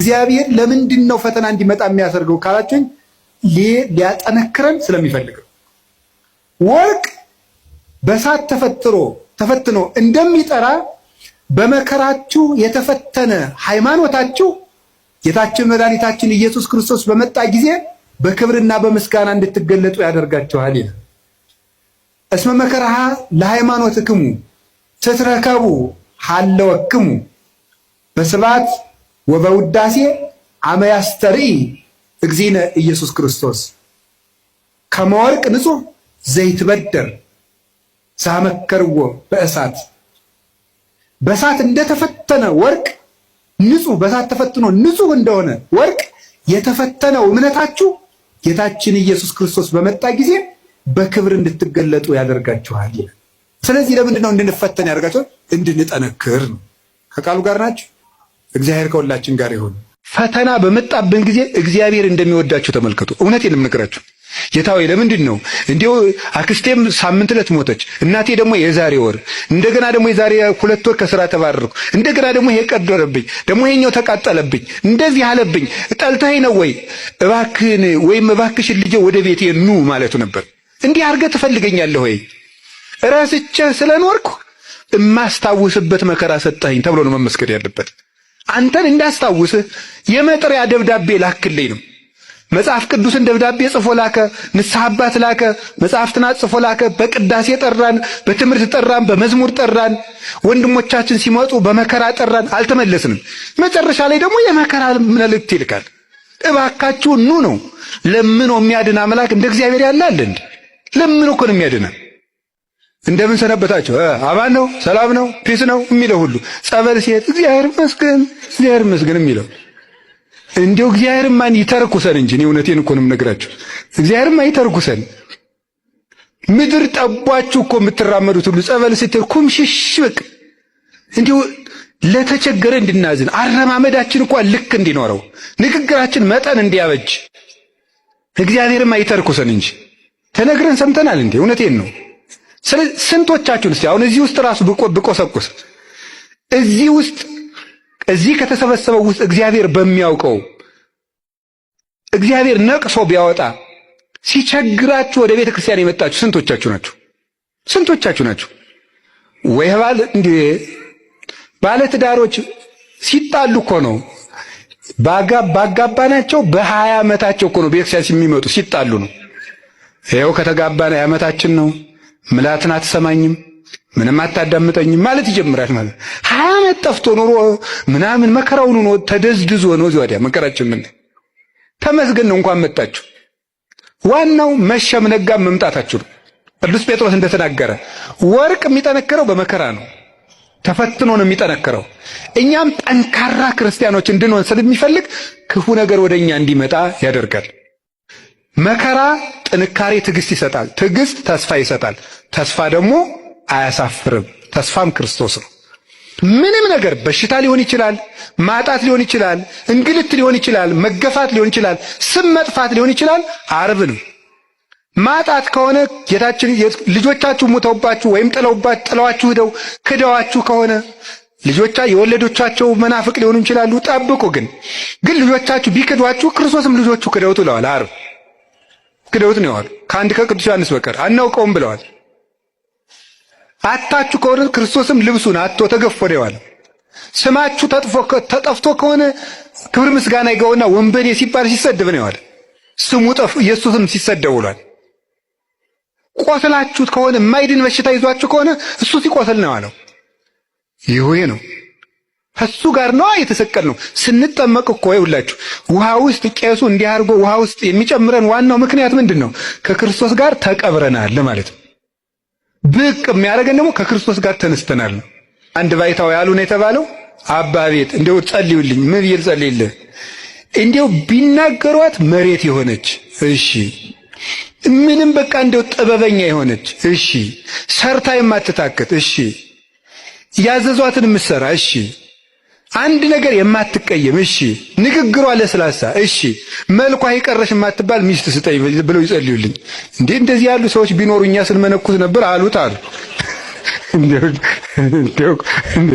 እግዚአብሔር ለምንድነው ፈተና እንዲመጣ የሚያደርገው ካላችሁኝ ሊያጠነክረን ስለሚፈልግ። ወርቅ በእሳት ተፈትኖ እንደሚጠራ በመከራችሁ የተፈተነ ሃይማኖታችሁ ጌታችን መድኃኒታችን ኢየሱስ ክርስቶስ በመጣ ጊዜ በክብርና በምስጋና እንድትገለጡ ያደርጋችኋል ይላል። እስመ መከራሃ ለሃይማኖትክሙ ትትረከቡ ሀለወክሙ በስብሐት ወበውዳሴ አመ ያስተርኢ እግዚእነ ኢየሱስ ክርስቶስ ከመ ወርቅ ንጹሕ ዘይትበደር ዘአመከርዎ በእሳት። በእሳት እንደተፈተነ ወርቅ ንጹሕ፣ በእሳት ተፈትኖ ንጹሕ እንደሆነ ወርቅ የተፈተነው እምነታችሁ ጌታችን ኢየሱስ ክርስቶስ በመጣ ጊዜ በክብር እንድትገለጡ ያደርጋችኋል። ስለዚህ ለምንድን ነው እንድንፈተን ያደርጋችኋል? እንድንጠነክር ነው። ከቃሉ ጋር ናችሁ። እግዚአብሔር ከሁላችን ጋር ይሁን። ፈተና በመጣብን ጊዜ እግዚአብሔር እንደሚወዳችሁ ተመልከቱ። እውነቴን ነው የምነግራችሁ። ጌታዬ ለምንድን ነው እንዲሁ አክስቴም ሳምንት ዕለት ሞተች፣ እናቴ ደግሞ የዛሬ ወር፣ እንደገና ደግሞ የዛሬ 2 ወር ከስራ ተባረርኩ፣ እንደገና ደግሞ ይሄ ቀደረብኝ፣ ደግሞ ይሄኛው ተቃጠለብኝ፣ እንደዚህ አለብኝ፣ ጠልተኸኝ ነው ወይ እባክህን ወይም እባክሽን ልጄ ወደ ቤቴ ኑ ማለቱ ነበር። እንዲህ አድርገህ ትፈልገኛለህ ወይ? ረስቼህ ስለኖርኩ እማስታውስበት መከራ ሰጠኸኝ ተብሎ ነው መመስገን ያለበት። አንተን እንዳስታውስህ የመጥሪያ ደብዳቤ ላክልኝ ነው። መጽሐፍ ቅዱስን ደብዳቤ ጽፎ ላከ፣ ንስሐ አባት ላከ፣ መጽሐፍትን ጽፎ ላከ፣ በቅዳሴ ጠራን፣ በትምህርት ጠራን፣ በመዝሙር ጠራን፣ ወንድሞቻችን ሲመጡ በመከራ ጠራን፣ አልተመለስንም። መጨረሻ ላይ ደግሞ የመከራ መልእክት ይልካል። እባካችሁ ኑ ነው። ለምኖ የሚያድን አምላክ እንደ እግዚአብሔር ያለ አለ እንዴ? ለምኖ እኮ ነው የሚያድነን። እንደምን ሰነበታችሁ? አማን ነው፣ ሰላም ነው፣ ፒስ ነው የሚለው ሁሉ ጸበል ሲሄድ እግዚአብሔር ይመስገን፣ እግዚአብሔር ይመስገን የሚለው እንዲው እግዚአብሔርማ ይተርኩሰን እንጂ እውነቴን እኮ ነው የምነግራችሁ። እግዚአብሔርማ ይተርኩሰን። ምድር ጠቧችሁ እኮ የምትራመዱት ሁሉ ጸበል ስትል ኩምሽሽ በቃ እንዲው ለተቸገረ እንድናዝን አረማመዳችን እኮ ልክ እንዲኖረው ንግግራችን መጠን እንዲያበጅ እግዚአብሔርማ ይተርኩሰን እንጂ ተነግረን ሰምተናል እንዴ? እውነቴን ነው። ስለዚህ ስንቶቻችሁን እስቲ አሁን እዚህ ውስጥ ራሱ ብቆሰቁስ እዚህ ውስጥ እዚህ ከተሰበሰበው ውስጥ እግዚአብሔር በሚያውቀው እግዚአብሔር ነቅሶ ቢያወጣ ሲቸግራችሁ ወደ ቤተ ክርስቲያን የመጣችሁ ስንቶቻችሁ ናችሁ? ስንቶቻችሁ ናችሁ? ወይ ባለ ትዳሮች ሲጣሉ እኮ ነው ባጋባናቸው በ20 ዓመታቸው እኮ ነው ቤተ ክርስቲያን የሚመጡ ሲጣሉ ነው። ይኸው ከተጋባን ዓመታችን ነው። ምላትን አትሰማኝም፣ ምንም አታዳምጠኝም ማለት ይጀምራል። ማለት 20 ዓመት ጠፍቶ ኖሮ ምናምን መከራውን ነው ተደዝድዞ ነው እዚህ ወዲያ መከራችን ምን ተመስገን ነው እንኳን መጣችሁ። ዋናው መሸም ነጋም መምጣታችሁ ነው። ቅዱስ ጴጥሮስ እንደተናገረ ወርቅ የሚጠነክረው በመከራ ነው፣ ተፈትኖ ነው የሚጠነክረው። እኛም ጠንካራ ክርስቲያኖች እንድንሆን ስለሚፈልግ ክፉ ነገር ወደኛ እንዲመጣ ያደርጋል። መከራ ጥንካሬ ትዕግስት ይሰጣል፣ ትዕግስት ተስፋ ይሰጣል፣ ተስፋ ደግሞ አያሳፍርም። ተስፋም ክርስቶስ ነው። ምንም ነገር በሽታ ሊሆን ይችላል፣ ማጣት ሊሆን ይችላል፣ እንግልት ሊሆን ይችላል፣ መገፋት ሊሆን ይችላል፣ ስም መጥፋት ሊሆን ይችላል። ዓርብ ነው። ማጣት ከሆነ ጌታችን ልጆቻችሁ ሞተውባችሁ ወይም ጥለዋችሁ ሄደው ክደዋችሁ ከሆነ የወለዶቻቸው መናፍቅ ሊሆኑ ይችላሉ። ጠብቁ። ግን ልጆቻችሁ ቢክዷችሁ ክርስቶስም ልጆቹ ክደውት ብለዋል። ዓርብ ክደውት ነው ያለው። ከአንድ ከቅዱስ ዮሐንስ በቀር አናውቀውም ብለዋል። አታችሁ ከሆነ ክርስቶስም ልብሱን አጥቶ ተገፎ ነው። ስማችሁ ተጠፍቶ ከሆነ ክብር ምስጋና ይገውና ወንበዴ ሲባል ሲሰደብ ነው ያለው። ስሙ ኢየሱስም ሲሰደብ ውሏል። ቆስላችሁት ከሆነ የማይድን በሽታ ይዟችሁ ከሆነ እሱ ሲቆስል ነው ያለው። ይሄ ነው ከሱ ጋር ነው የተሰቀል ነው። ስንጠመቅ እኮ ይውላችሁ ውሃ ውስጥ ቄሱ እንዲያርጎ ውሃ ውስጥ የሚጨምረን ዋናው ምክንያት ምንድነው? ከክርስቶስ ጋር ተቀብረናል ማለት ነው። ብቅ የሚያደርገን ደግሞ ከክርስቶስ ጋር ተነስተናል ነው። አንድ ባይታው ያሉ ነው የተባለው አባ ቤት እንደው ጸልዩልኝ። ምን ይል ጸልይልህ? እንደው ቢናገሯት መሬት የሆነች እሺ፣ ምንም በቃ እንደው ጥበበኛ የሆነች እሺ፣ ሰርታ የማትታከት እሺ፣ ያዘዟትን ምሰራ እሺ፣ አንድ ነገር የማትቀየም እሺ፣ ንግግሯ ለስላሳ እሺ፣ መልኳ ይቀረሽ የማትባል ሚስት ስጠኝ ብለው ይጸልዩልኝ። እንዴ እንደዚህ ያሉ ሰዎች ቢኖሩኛ ስንመነኩስ ነበር አሉት አሉ።